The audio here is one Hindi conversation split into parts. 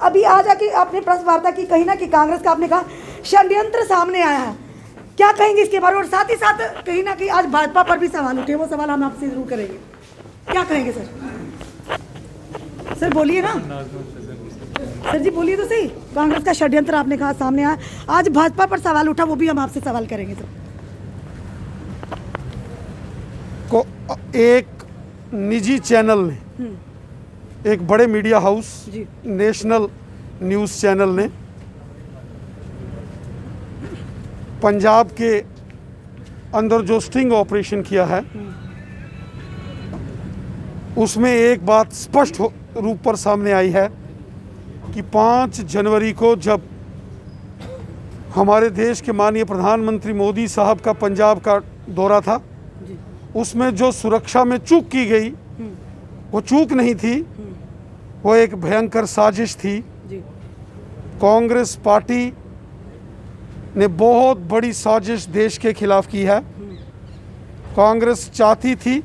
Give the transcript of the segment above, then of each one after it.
अभी आज आके आपने प्रेस वार्ता की, कहीं ना कि कांग्रेस का आपने कहा षड्यंत्र सामने आया है, क्या कहेंगे इसके बारे में? और साथ ही साथ कहीं ना कहीं आज भाजपा पर भी सवाल उठे, वो सवाल हम आपसे जरूर करेंगे, क्या कहेंगे सर? सर बोलिए ना सर जी, बोलिए तो सही। कांग्रेस का षड्यंत्र आपने कहा सामने आया, आज भाजपा पर सवाल उठा, वो भी हम आपसे सवाल करेंगे सर। को एक निजी चैनल ने, एक बड़े media house national news channel ने पंजाब के अंदर जो स्टिंग ऑपरेशन किया है, उसमें एक बात स्पष्ट रूप पर सामने आई है कि 5 जनवरी को जब हमारे देश के माननीय प्रधानमंत्री मोदी साहब का पंजाब का दौरा था, उसमें जो सुरक्षा में चूक की गई, वो चूक नहीं थी, वो एक भयंकर साजिश थी। कांग्रेस पार्टी ने बहुत बड़ी साजिश देश के खिलाफ की है। कांग्रेस चाहती थी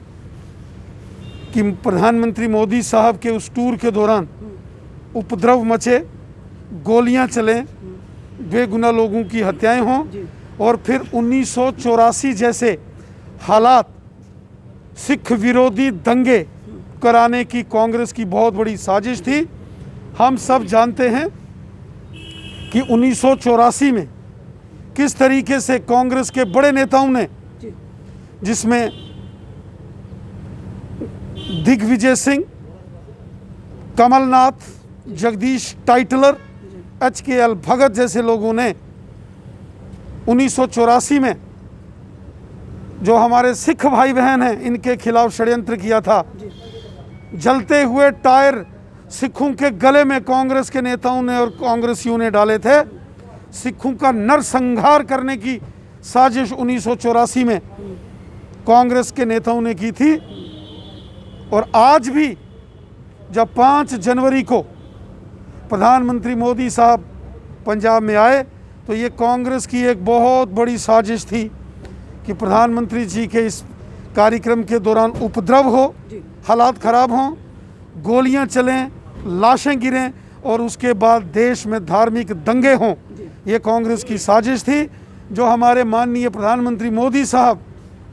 कि प्रधानमंत्री मोदी साहब के उस टूर के दौरान उपद्रव मचे, गोलियां चलें, बेगुनाह लोगों की हत्याएं हों, और फिर 1984 जैसे हालात, सिख विरोधी दंगे कराने की कांग्रेस की बहुत बड़ी साजिश थी। हम सब जानते हैं कि 1984 में किस तरीके से कांग्रेस के बड़े नेताओं ने, जिसमें दिग्विजय सिंह, कमलनाथ, जगदीश टाइटलर, HKL भगत जैसे लोगों ने 1984 में जो हमारे सिख भाई बहन हैं, इनके खिलाफ षड्यंत्र किया था। जलते हुए टायर सिखों के गले में कांग्रेस के नेताओं ने और कांग्रेसियों ने डाले थे। सिखों का नरसंहार करने की साजिश 1984 में कांग्रेस के नेताओं ने की थी। और आज भी जब 5 जनवरी को प्रधानमंत्री मोदी साहब पंजाब में आए, तो ये कांग्रेस की एक बहुत बड़ी साजिश थी कि प्रधानमंत्री जी के इस कार्यक्रम के दौरान उपद्रव हो, हालात ख़राब हों, गोलियां चलें, लाशें गिरें, और उसके बाद देश में धार्मिक दंगे हों। ये कांग्रेस की साजिश थी, जो हमारे माननीय प्रधानमंत्री मोदी साहब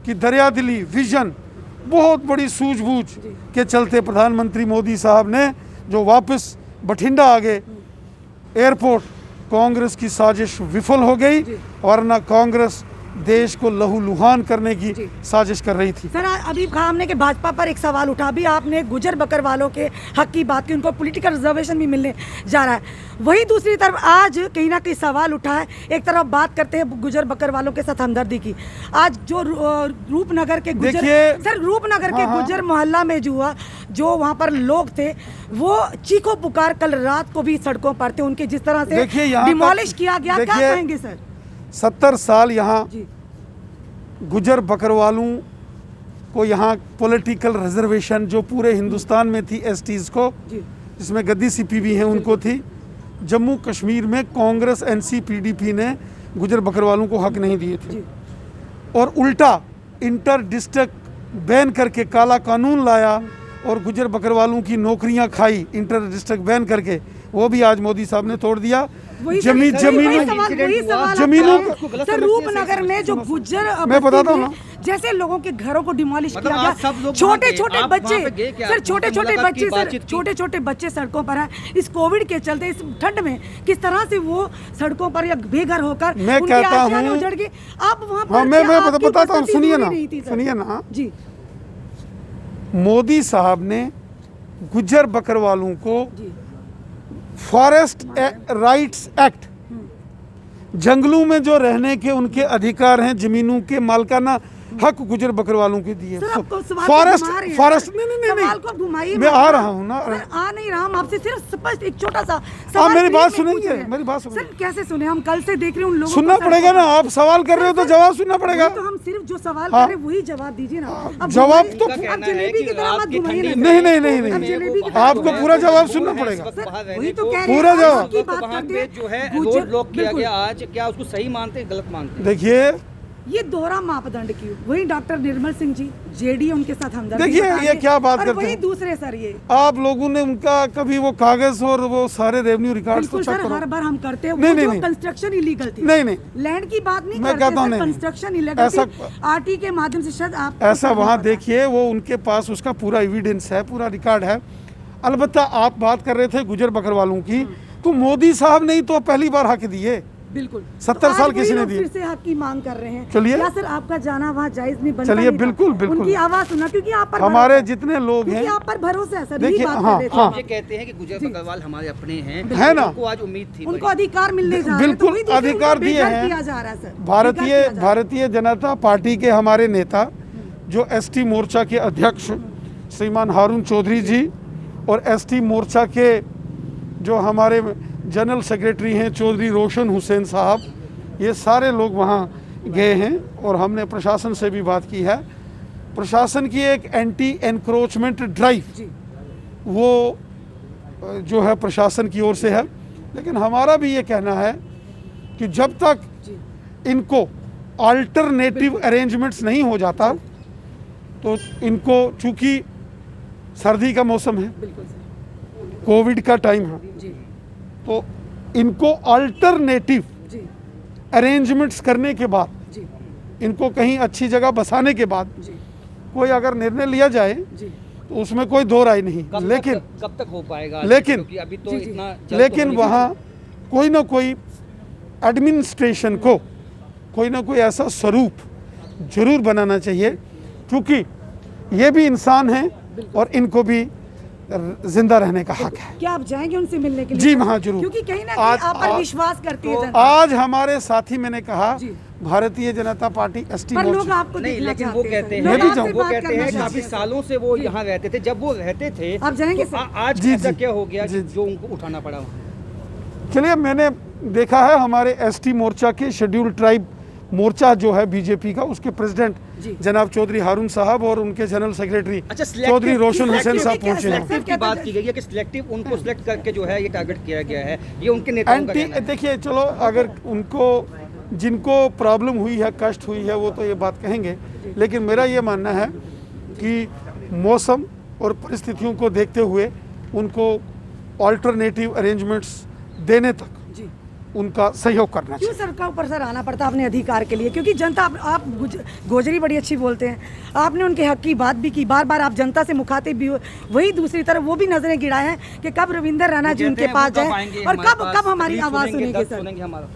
की दरियादिली, विजन, बहुत बड़ी सूझबूझ के चलते प्रधानमंत्री मोदी साहब ने जो वापस बठिंडा आ गए एयरपोर्ट, कांग्रेस की साजिश विफल हो गई, वरना कांग्रेस देश को लहूलुहान करने की साजिश कर रही थी। सर अभी कहा हमने कि भाजपा पर एक सवाल उठा, अभी आपने गुजर बकर वालों के हक की बात की, उनको पॉलिटिकल रिजर्वेशन भी मिलने जा रहा है। वही दूसरी तरफ आज कहीं ना कहीं सवाल उठा है, एक तरफ बात करते हैं गुजर बकर वालों के साथ हमदर्दी की। आज जो रूपनगर के गुजर, सर रूपनगर के गुजर मोहल्ला में जो हुआ, जो वहाँ पर लोग थे, वो चीखो पुकार कल रात को भी सड़कों पर थे, उनके जिस तरह से डिमोलिश किया गया, क्या कहेंगे सर? 70 साल यहाँ गुजर बकरवालों को यहाँ पॉलिटिकल रिजर्वेशन जो पूरे हिंदुस्तान में थी, एसटीज को, जिसमें गद्दी सीपी भी हैं, उनको थी। जम्मू कश्मीर में कांग्रेस NCPDP ने गुजर बकरवालों को हक नहीं दिए थे, और उल्टा इंटर डिस्ट्रिक्ट बैन करके काला कानून लाया और गुजर बकरवालों की नौकरियां खाई, इंटर डिस्ट्रिक्ट बैन करके। वो भी आज मोदी साहब ने तोड़ दिया। जमीनों सर रूपनगर में जो गुज्जर, मैं बताता हूँ ना, जैसे लोगों के घरों को डिमोलिश किया गया, छोटे छोटे बच्चे सर, छोटे छोटे बच्चे सड़कों पर हैं इस कोविड के चलते, इस ठंड में किस तरह से वो सड़कों पर या बेघर होकर, मैं कहता हूँ, आप वहाँ पर मैं बताता हूँ, सुनिए ना जी। मोदी साहब ने गुज्जर बकरवालों को फॉरेस्ट राइट्स एक्ट, जंगलों में जो रहने के उनके अधिकार हैं, जमीनों के मालिकाना हक गुजर बकरवालों के दिए। फॉरेस्ट नहीं, मैं आ रहा हूँ ना, आ नहीं रहा हूँ आपसे, सिर्फ स्पष्ट एक छोटा सा आप मेरी बात सुनेंगे, मेरी बात सुनेंगे। सर कैसे सुने, हम कल से देख रहे हैं उन लोगों को, सुनना पड़ेगा ना, आप सवाल कर रहे हो तो जवाब सुनना पड़ेगा। तो हम सिर्फ जो सवाल कर रहे हैं वही जवाब दीजिए ना। जवाब तो जलेबी की तरह मत घुमाइए। नहीं, आपको पूरा जवाब सुनना पड़ेगा। वही तो कह रहे हैं, पूरा जवाब जो है रोड ब्लॉक किया गया आज, क्या उसको सही मानते हैं, गलत मानते हैं? देखिए, ये दोहरा मापदंड क्यों? वही डॉक्टर निर्मल सिंह जी जेडी उनके साथ हमदर्दी देखिए, जताते ये क्या बात और करते वही हैं? दूसरे सर ये आप लोगों ने उनका कभी वो कागज और वो सारे रेवेन्यू रिकॉर्ड्स तो बिल्कुल चेक सर, करो। हर बार हम करते हैं। नहीं, वो नहीं, जो नहीं। कंस्ट्रक्शन इलीगल थी, नहीं नहीं, लैंड की बात नहीं मैं करते कहता हूं, सर, नहीं, कंस्ट्रक्शन इलीगल ऐसा- थी। आरटी के माध्यम से शायद आप ऐसा वहाँ देखिए, वो उनके पास उसका पूरा एविडेंस है, पूरा रिकॉर्ड है। अलबत्ता आप बात कर रहे थे गुजर बकरवालों की, तो मोदी साहब ने ही तो पहली बार हक दिए। बिल्कुल 70 तो साल आज वही किसी ने लोग दिए। फिर से हक की मांग कर रहे हैं। चलिए। क्या सर आपका जाना वहाँ जायज नहीं बनता? चलिए, नहीं था? बिल्कुल, बिल्कुल। उनकी आवाज सुना, क्योंकि आप पर हमारे भरोसा है। जितने लोग क्योंकि हैं, आप पर भरोसा है सर, देखिए, यही बात हाँ, कर रहे थे हाँ। हम। ये कहते हैं कि गुजर बकरवाल हमारे अपने हैं, है ना? उनको आज उम्मीद थी उनको बड़ी। अधिकार मिलने जा रहे हैं, बिल्कुल, तो वही दूसरे अधिकार उनको दिए बेघर हैं। किया जा रहा है सर। भारतीय जनता पार्टी के हमारे नेता जो एसटी मोर्चा के अध्यक्ष श्रीमान हारून चौधरी जी और एसटी मोर्चा के जो हमारे जनरल सेक्रेटरी हैं चौधरी रोशन हुसैन साहब, ये सारे लोग वहाँ गए हैं और हमने प्रशासन से भी बात की है। प्रशासन की एक एंटी एनक्रोचमेंट ड्राइव जी वो जो है प्रशासन की ओर से है, लेकिन हमारा भी ये कहना है कि जब तक जी इनको अल्टरनेटिव अरेंजमेंट्स नहीं हो जाता तो इनको, चूंकि सर्दी का मौसम है, बिल्कुल सर। कोविड का टाइम है, जी तो इनको अल्टरनेटिव जी अरेंजमेंट्स करने के बाद, जी इनको कहीं अच्छी जगह बसाने के बाद जी कोई अगर निर्णय लिया जाए जी तो उसमें कोई दो राय नहीं। लेकिन कब तक हो पाएगा? लेकिन- क्योंकि अभी तो जी, जी। इतना जल्द तो लेकिन होने वहाँ कोई ना कोई एडमिनिस्ट्रेशन को कोई ना कोई ऐसा स्वरूप जरूर बनाना चाहिए, क्योंकि ये भी इंसान हैं और इनको भी जिंदा रहने का हक है। क्या आप जाएंगे उनसे मिलने के लिए? जी, सर? हाँ, जरूर। क्योंकि कहीं ना आज- कहीं आप पर आज- विश्वास करती है तो जनता। आज हमारे साथी, मैंने कहा, जी। भारतीय जनता पार्टी एसटी पर लोग मोर्चा, आपको नहीं, देखना लेकिन वो चाहते हैं कहते सर। हैं, लोग मैं भी आपसे जाऊँ। वो बात कहते करना हैं चाहते काफी हैं। सालों से वो यहाँ रहते थे, जब वो रहते थे आप जाएंगे तो सर? आज जी, ऐसा जी। क्या हो गया जी, कि जी। जो उनको उठाना पड़ा वहाँ? चलिए, मैंने देखा है हमारे एसटी मोर्चा के शेड्यूल ट्राइब मोर्चा जो है बीजेपी का, उसके प्रेसिडेंट जी। जनाब चौधरी हारून साहब और उनके जनरल सेक्रेटरी अच्छा, चौधरी रोशन हुसैन साहब पहुंचे हैं। सिलेक्टिव की बात की गई है कि सिलेक्टिव उनको सिलेक्ट करके जो है ये टारगेट किया गया है, ये उनके नेताओं का एंटी, कहना है। देखिए, चलो, अगर उनको जिनको प्रॉब्लम हुई है, कष्ट हुई है, वो तो ये बात कहेंगे, लेकिन मेरा ये मानना है कि मौसम और परिस्थितियों को देखते हुए उनको ऑल्टरनेटिव अरेंजमेंट्स देने तक जी उनका सहयोग करना क्यों चाहिए। सर का ऊपर सर आना पड़ता अपने अधिकार के लिए? क्योंकि जनता आप गोजरी बड़ी अच्छी बोलते हैं, आपने उनके हक की बात भी की, बार बार आप जनता से मुखातिब भी हुए। वही दूसरी तरफ वो भी नजरें गिराए हैं कि कब रविंदर राणा जी उनके पास जाए और कब हमारी आवाज़ सुनेंगे सर।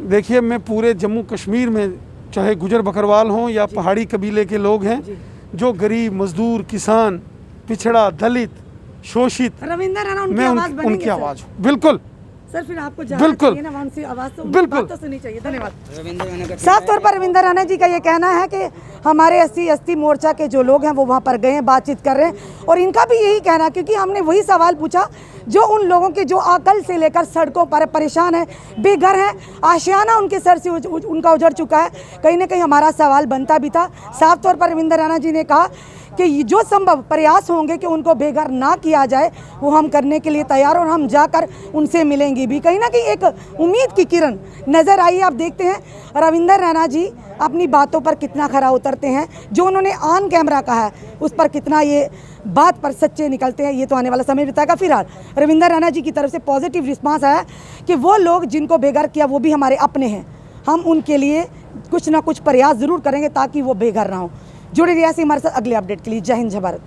देखिए, मैं पूरे जम्मू कश्मीर में, चाहे गुजर बकरवाल हों या पहाड़ी कबीले के लोग हैं, जी। जो गरीब, मजदूर, किसान, पिछड़ा, दलित, शोषित, रविंदर राणा उनकी मैं आवाज़ बनेंगे उनकी सर? आवाज़ हूँ। बिल्कुल सर फिर आपको जाना बिल्कुल। चाहिए ना वहाँ उनसे आवाज़, तो उनकी बिल्कुल। बात तो सुनी चाहिए। धन्यवाद। रविंद्र राणा का साफ तौर पर रविंदर राणा जी का ये कहना है कि हमारे एसटी मोर्चा के जो लोग हैं वो वहाँ पर गए हैं, बातचीत कर रहे हैं, और इनका भी यही कहना है, क्योंकि हमने वही सवाल पूछा जो उन लोगों के जो कल से लेकर सड़कों पर परेशान है, बेघर हैं, आशियाना उनके सर से उनका उजड़ चुका है। कहीं ना कहीं हमारा सवाल बनता भी था। साफ तौर पर रविंदर राणा जी ने कहा कि जो संभव प्रयास होंगे कि उनको बेघर ना किया जाए, वो हम करने के लिए तैयार, और हम जाकर उनसे मिलेंगे भी। कहीं ना कहीं एक उम्मीद की किरण नज़र आई। आप देखते हैं रविंदर राणा जी अपनी बातों पर कितना खरा उतरते हैं, जो उन्होंने ऑन कैमरा कहा है उस पर कितना ये बात पर सच्चे निकलते हैं, ये तो आने वाला समय बताएगा। फिलहाल रविंदर राणा जी की तरफ से पॉजिटिव रिस्पांस आया कि वो लोग जिनको बेघर किया वो भी हमारे अपने हैं, हम उनके लिए कुछ ना कुछ प्रयास ज़रूर करेंगे ताकि वो बेघर ना हो। जुड़े रहिए हमारे साथ अगले अपडेट के लिए। जय हिंद, जय भारत।